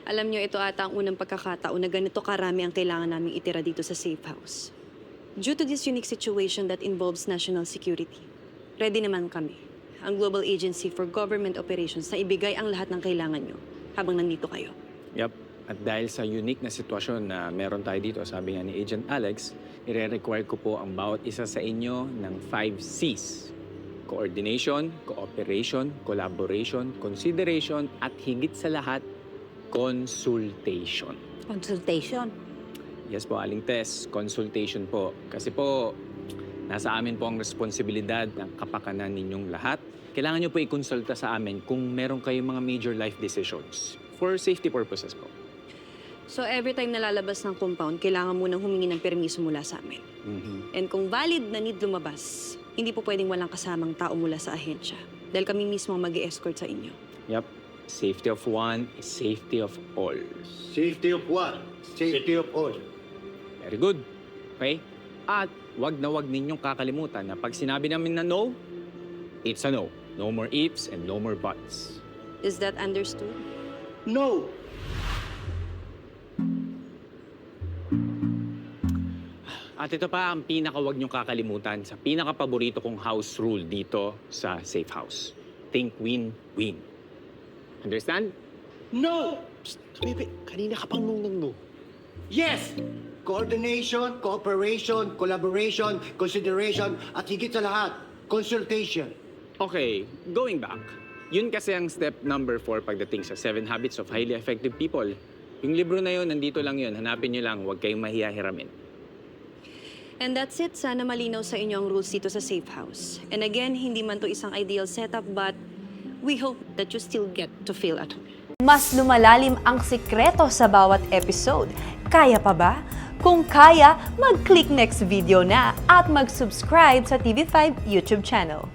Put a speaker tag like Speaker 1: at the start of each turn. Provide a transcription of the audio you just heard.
Speaker 1: Alam nyo, ito ata ang unang pagkakataon na ganito karami ang kailangan naming itira dito sa safe house. Due to this unique situation that involves national security, ready naman kami, ang Global Agency for Government Operations, na ibigay ang lahat ng kailangan nyo habang nandito kayo.
Speaker 2: Yup. At dahil sa unique na sitwasyon na meron tayo dito, sabi nga ni Agent Alex, ire-require ko po ang bawat isa sa inyo ng 5 C's. Coordination, cooperation, collaboration, consideration, at higit sa lahat, consultation.
Speaker 3: Consultation.
Speaker 2: Yes po, Aling Tess, consultation po. Kasi po, nasa amin po ang responsibilidad ng kapakanan ninyong lahat. Kailangan nyo po ikonsulta sa amin kung meron kayong mga major life decisions for safety purposes po.
Speaker 1: So every time na lalabas ng compound, kailangan munang humingi ng permiso mula sa amin. And kung valid na need lumabas, hindi po pwedeng walang kasamang tao mula sa ahensya. Dahil kami mismo ang mag-escort sa inyo.
Speaker 2: Yup. Safety of one is safety of all.
Speaker 4: Safety of what? Safety of all.
Speaker 2: Very good. Okay? At wag na wag ninyong kakalimutan na pag sinabi namin na no, it's a no. No more ifs and no more buts.
Speaker 1: Is that understood?
Speaker 4: No!
Speaker 2: At ito pa ang pinaka-wag niyong kakalimutan sa pinaka-paborito kong house rule dito sa safe house. Think win-win. Understand?
Speaker 4: No! Psst, Bebe, kanina ka pang nung no. Yes! Coordination, cooperation, collaboration, consideration, at higit sa lahat, consultation.
Speaker 2: Okay, going back. Yun kasi ang step number 4 pagdating sa 7 Habits of Highly Effective People. Yung libro na yun, nandito lang yun. Hanapin nyo lang, huwag kayong mahihiramin.
Speaker 1: And that's it. Sana malinaw sa inyo ang rules dito sa safe house. And again, hindi man to isang ideal setup, but we hope that you still get to feel at home.
Speaker 3: Mas lumalalim ang sikreto sa bawat episode. Kaya pa ba? Kung kaya, mag-click next video na at mag-subscribe sa TV5 YouTube channel.